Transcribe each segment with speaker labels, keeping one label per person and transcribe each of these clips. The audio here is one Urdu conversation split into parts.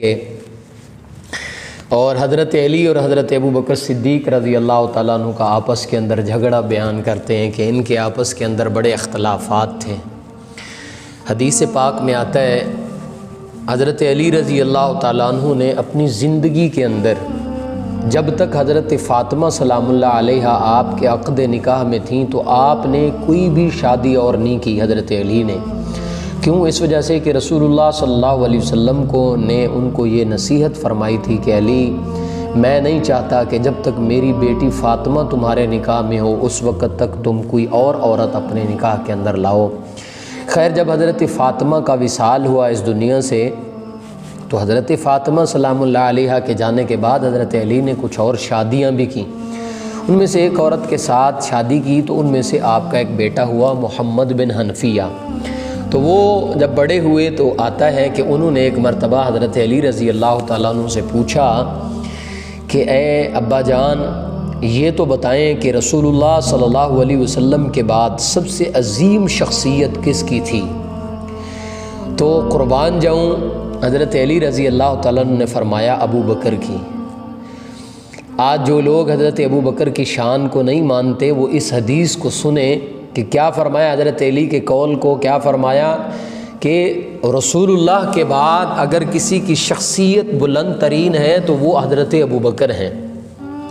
Speaker 1: گے اور حضرت علی اور حضرت ابو بکر صدیق رضی اللہ تعالیٰ عنہ کا آپس کے اندر جھگڑا بیان کرتے ہیں کہ ان کے آپس کے اندر بڑے اختلافات تھے۔ حدیث پاک میں آتا ہے حضرت علی رضی اللہ تعالیٰ عنہ نے اپنی زندگی کے اندر جب تک حضرت فاطمہ سلام اللہ علیہا آپ کے عقد نکاح میں تھیں تو آپ نے کوئی بھی شادی اور نہیں کی حضرت علی نے۔ کیوں؟ اس وجہ سے کہ رسول اللہ صلی اللہ علیہ وسلم نے ان کو یہ نصیحت فرمائی تھی کہ علی، میں نہیں چاہتا کہ جب تک میری بیٹی فاطمہ تمہارے نکاح میں ہو اس وقت تک تم کوئی اور عورت اپنے نکاح کے اندر لاؤ۔ خیر، جب حضرت فاطمہ کا وصال ہوا اس دنیا سے تو حضرت فاطمہ سلام اللہ علیہا کے جانے کے بعد حضرت علی نے کچھ اور شادیاں بھی کیں۔ ان میں سے ایک عورت کے ساتھ شادی کی تو ان میں سے آپ کا ایک بیٹا ہوا محمد بن حنفیہ۔ تو وہ جب بڑے ہوئے تو آتا ہے کہ انہوں نے ایک مرتبہ حضرت علی رضی اللہ تعالیٰ عنہ سے پوچھا کہ اے ابا جان، یہ تو بتائیں کہ رسول اللہ صلی اللہ علیہ وسلم کے بعد سب سے عظیم شخصیت کس کی تھی؟ تو قربان جاؤں، حضرت علی رضی اللہ تعالیٰ عنہ نے فرمایا ابو بکر کی۔ آج جو لوگ حضرت ابو بکر کی شان کو نہیں مانتے وہ اس حدیث کو سنیں کہ کیا فرمایا حضرت علی کے قول کو، کیا فرمایا کہ رسول اللہ کے بعد اگر کسی کی شخصیت بلند ترین ہے تو وہ حضرت ابو بکر ہیں۔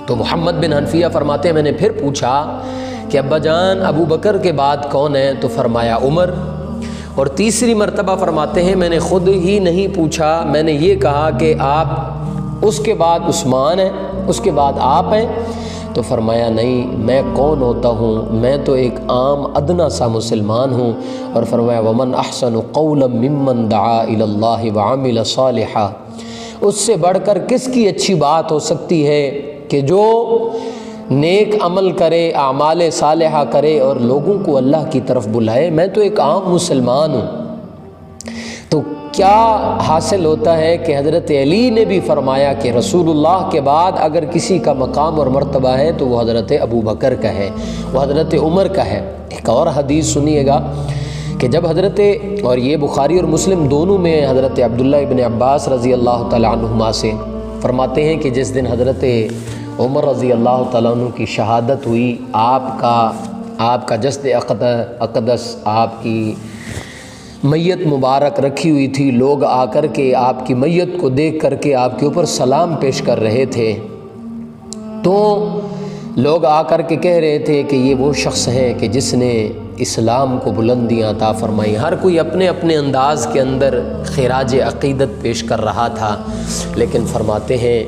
Speaker 1: تو محمد بن حنفیہ فرماتے ہیں میں نے پھر پوچھا کہ ابا جان ابو بکر کے بعد کون ہے؟ تو فرمایا عمر۔ اور تیسری مرتبہ فرماتے ہیں میں نے خود ہی نہیں پوچھا، میں نے یہ کہا کہ آپ اس کے بعد عثمان ہیں، اس کے بعد آپ ہیں؟ تو فرمایا نہیں، میں کون ہوتا ہوں، میں تو ایک عام ادنا سا مسلمان ہوں۔ اور فرمایا ومن احسن قولا ممن دعا الی اللہ وعمل صالحا، اس سے بڑھ کر کس کی اچھی بات ہو سکتی ہے کہ جو نیک عمل کرے، اعمال صالحہ کرے اور لوگوں کو اللہ کی طرف بلائے۔ میں تو ایک عام مسلمان ہوں۔ تو کیا حاصل ہوتا ہے کہ حضرت علی نے بھی فرمایا کہ رسول اللہ کے بعد اگر کسی کا مقام اور مرتبہ ہے تو وہ حضرت ابو بکر کا ہے، وہ حضرت عمر کا ہے۔ ایک اور حدیث سنیے گا کہ جب حضرت، اور یہ بخاری اور مسلم دونوں میں حضرت عبداللہ ابن عباس رضی اللہ تعالیٰ عنہما سے فرماتے ہیں کہ جس دن حضرت عمر رضی اللہ تعالیٰ عنہ کی شہادت ہوئی، آپ کا جسد اقدس، آپ کی میت مبارک رکھی ہوئی تھی، لوگ آ کر کے آپ کی میت کو دیکھ کر کے آپ کے اوپر سلام پیش کر رہے تھے۔ تو لوگ آ کر کے کہہ رہے تھے کہ یہ وہ شخص ہے کہ جس نے اسلام کو بلندیاں عطا فرمائی۔ ہر کوئی اپنے اپنے انداز کے اندر خراج عقیدت پیش کر رہا تھا، لیکن فرماتے ہیں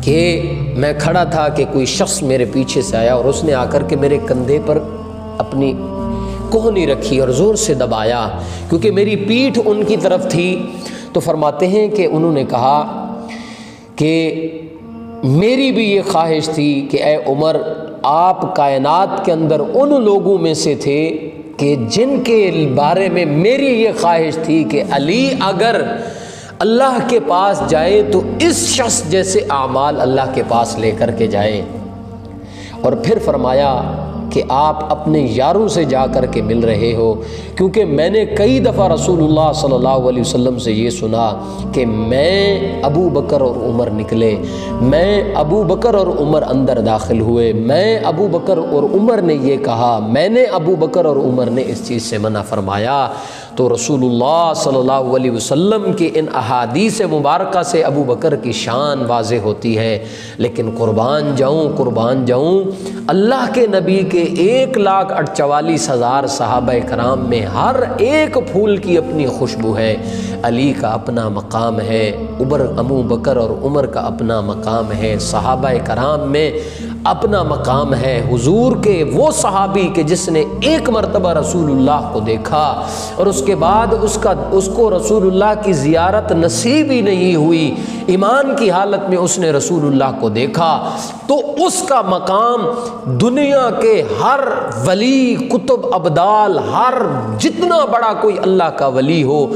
Speaker 1: کہ میں کھڑا تھا کہ کوئی شخص میرے پیچھے سے آیا اور اس نے آ کر کے میرے کندھے پر اپنی کوہنی رکھی اور زور سے دبایا کیونکہ میری پیٹھ ان کی طرف تھی۔ تو فرماتے ہیں کہ انہوں نے کہا کہ میری بھی یہ خواہش تھی کہ اے عمر، آپ کائنات کے اندر ان لوگوں میں سے تھے کہ جن کے بارے میں میری یہ خواہش تھی کہ علی اگر اللہ کے پاس جائے تو اس شخص جیسے اعمال اللہ کے پاس لے کر کے جائیں۔ اور پھر فرمایا کہ آپ اپنے یاروں سے جا کر کے مل رہے ہو، کیونکہ میں نے کئی دفعہ رسول اللہ صلی اللہ علیہ وسلم سے یہ سنا کہ میں ابو بکر اور عمر نکلے، میں ابو بکر اور عمر اندر داخل ہوئے، میں ابو بکر اور عمر نے یہ کہا، میں نے ابو بکر اور عمر نے اس چیز سے منع فرمایا۔ تو رسول اللہ صلی اللہ علیہ وسلم کی ان احادیث مبارکہ سے ابو بکر کی شان واضح ہوتی ہے۔ لیکن قربان جاؤں اللہ کے نبی کے 1,44,000 صحابہ کرام میں ہر ایک پھول کی اپنی خوشبو ہے۔ علی کا اپنا مقام ہے، ابو بکر اور عمر کا اپنا مقام ہے، صحابہ کرام میں اپنا مقام ہے۔ حضور کے وہ صحابی کہ جس نے ایک مرتبہ رسول اللہ کو دیکھا اور اس کے بعد اس کو رسول اللہ کی زیارت نصیب ہی نہیں ہوئی، ایمان کی حالت میں اس نے رسول اللہ کو دیکھا، تو اس کا مقام دنیا کے ہر ولی، کتب، ابدال، جتنا بڑا کوئی اللہ کا ولی ہو،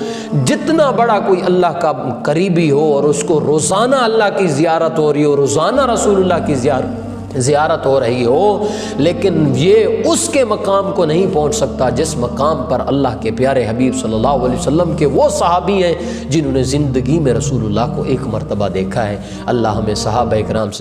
Speaker 1: جتنا بڑا کوئی اللہ کا قریبی ہو اور اس کو روزانہ اللہ کی زیارت ہو رہی ہو، روزانہ رسول اللہ کی زیارت زیارت ہو رہی ہو، لیکن یہ اس کے مقام کو نہیں پہنچ سکتا جس مقام پر اللہ کے پیارے حبیب صلی اللہ علیہ وسلم کے وہ صحابی ہیں جنہوں نے زندگی میں رسول اللہ کو ایک مرتبہ دیکھا ہے۔ اللہ ہمیں صحابہ کرام سے